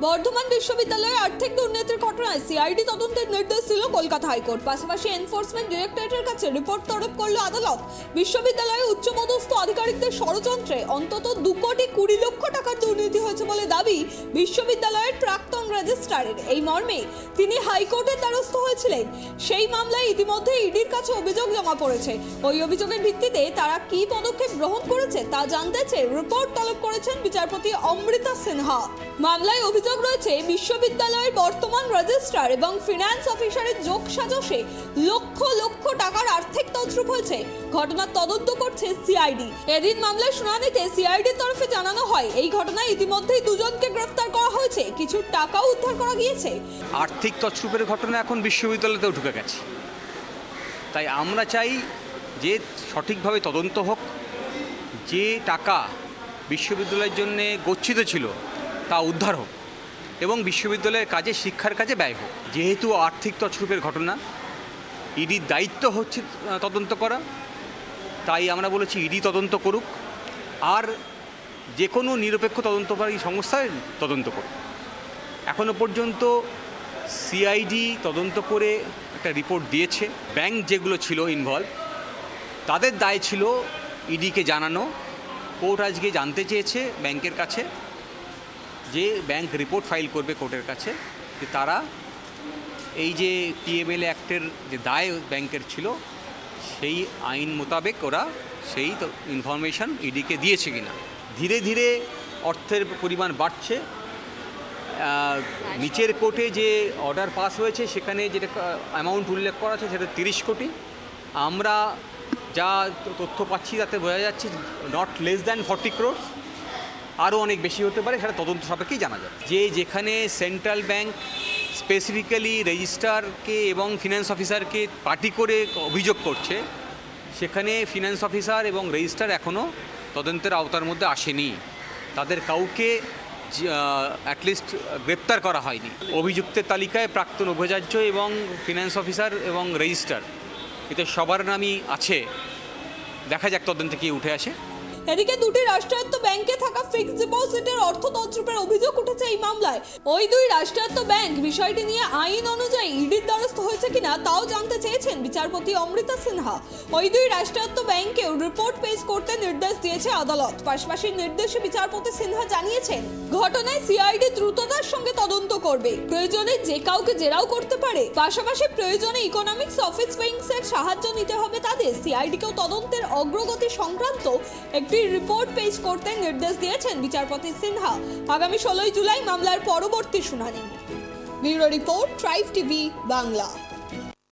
বর্ধমান বিশ্ববিদ্যালয়ে আর্থিক দুর্নীতির ঘটনায় সিআইডি তদন্তের নির্দেশ দিল কলকাতা হাইকোর্ট। পাশাপাশি এনফোর্সমেন্ট ডিরেক্টরেটের কাছে রিপোর্ট তলব করল আদালত। বিশ্ববিদ্যালয়ে উচ্চপদস্থ আধিকারিকদের ষড়যন্ত্রে অন্তত 2 কোটি 20 লক্ষ টাকার দুর্নীতি হয়েছে বলে দাবি বিশ্ববিদ্যালয়ের প্রাক্তন রেজিস্ট্রারের। এই মর্মে তিনি হাইকোর্টের দ্বারস্থ হয়েছিলেন। সেই মামলায় ইতিমধ্যে ইডির কাছে অভিযোগ জমা পড়েছে। ওই অভিযোগের ভিত্তিতে তারা কি পদক্ষেপ গ্রহণ করেছে তা জানতে চেয়ে রিপোর্ট তলব করেছেন বিচারপতি অমৃতা সিনহা। মামলায় অভিযোগ রয়েছে বিশ্ববিদ্যালয়ের বর্তমান রেজিস্ট্রার এবং ফিনান্স অফিসারের যোগসাজশে লক্ষ লক্ষ টাকার আর্থিক তছরূপ হয়েছে। ঘটনার তদন্ত করছে সিআইডি। এদিন মামলার শুনানিতে সিআইডির তরফে জানানো হয় এই ঘটনায় ইতিমধ্যেই 2 জনকে গ্রেফতার করা হয়েছে, কিছু টাকাও উদ্ধার করা গিয়েছে। আর্থিক তছরূপের ঘটনা এখন বিশ্ববিদ্যালয়তেও ঢুকে গেছে, তাই আমরা চাই যে সঠিকভাবে তদন্ত হোক, যে টাকা বিশ্ববিদ্যালয়ের জন্য গচ্ছিত ছিল তা উদ্ধার হোক এবং বিশ্ববিদ্যালয়ের কাজে শিক্ষার কাজে ব্যয় হোক। যেহেতু আর্থিক তছরূপের ঘটনা, ইডির দায়িত্ব হচ্ছে তদন্ত করা, তাই আমরা বলেছি ইডি তদন্ত করুক আর যে কোনো নিরপেক্ষ তদন্তকারী সংস্থায় তদন্ত করুক। এখনও পর্যন্ত সিআইডি তদন্ত করে একটা রিপোর্ট দিয়েছে। ব্যাংক যেগুলো ছিল ইনভলভ তাদের দায় ছিল ইডিকে জানানো। কোর্ট আজকে জানতে চেয়েছে ব্যাংকের কাছে যে ব্যাংক রিপোর্ট ফাইল করবে কোর্টের কাছে যে তারা এই যে পিএমএলএ অ্যাক্টের যে দায় ব্যাংকের ছিল সেই আইন মোতাবেক ওরা সেই ইনফরমেশন ইডিকে দিয়েছে কিনা। ধীরে ধীরে অর্থের পরিমাণ বাড়ছে। নিচের কোর্টে যে অর্ডার পাস হয়েছে সেখানে যেটা অ্যামাউন্ট উল্লেখ করা আছে সেটা 30 কোটি। আমরা যা তথ্য পাচ্ছি তাতে বোঝা যাচ্ছে নট লেস দ্যান 40 crore, আরও অনেক বেশি হতে পারে, সেটা তদন্ত সাপেক্ষেই জানা যাবে। যে যেখানে সেন্ট্রাল ব্যাংক স্পেসিফিক্যালি রেজিস্ট্রারকে এবং ফিনান্স অফিসারকে পার্টি করে অভিযোগ করছে, সেখানে ফিনান্স অফিসার এবং রেজিস্ট্রার এখনও তদন্তের আওতার মধ্যে আসেনি। তাদের কাউকে অ্যাটলিস্ট গ্রেপ্তার করা হয়নি। অভিযুক্তের তালিকায় প্রাক্তন উপাচার্য এবং ফিনান্স অফিসার এবং রেজিস্ট্রার এতে সবার নামই আছে। দেখা যাক তদন্তে কি উঠে আসে। এদিকে 2টি রাষ্ট্রায়ত্ত ব্যাংকে থাকা ফিক্সড ডিপোজিটের অর্থ তছরূপের অভিযোগ উঠেছে এই মামলায়। ওই 2 রাষ্ট্রায়ত্ত ব্যাংক বিষয়টি নিয়ে আইন অনুযায়ী ইডির দ্বারস্থ হয়েছে কিনা তাও জানতে চেয়েছেন বিচারপতি অমৃতা সিনহা। ওই 2 রাষ্ট্রায়ত্ত ব্যাংকেও রিপোর্ট পেশ করতে নির্দেশ দিয়েছে আদালত। পাশাপাশি নির্দেশে বিচারপতি সিনহা জানিয়েছেন ঘটনায় সিআইডি দ্রুততার সঙ্গে তদন্ত করবে, প্রয়োজনে যে কাউকে জেরাও করতে পারে। পাশাপাশি প্রয়োজনে ইকোনমিক্স অফিস উইংসের সাহায্য নিতে হবে তাদের। সিআইডিকেও তদন্তের অগ্রগতি সংক্রান্ত একটি রিপোর্ট পেশ করতে নির্দেশ দিয়েছেন বিচারপতি সিনহা। আগামী 16 জুলাই মামলার পরবর্তী শুনানি। Bureau report, tribe TV Bangla.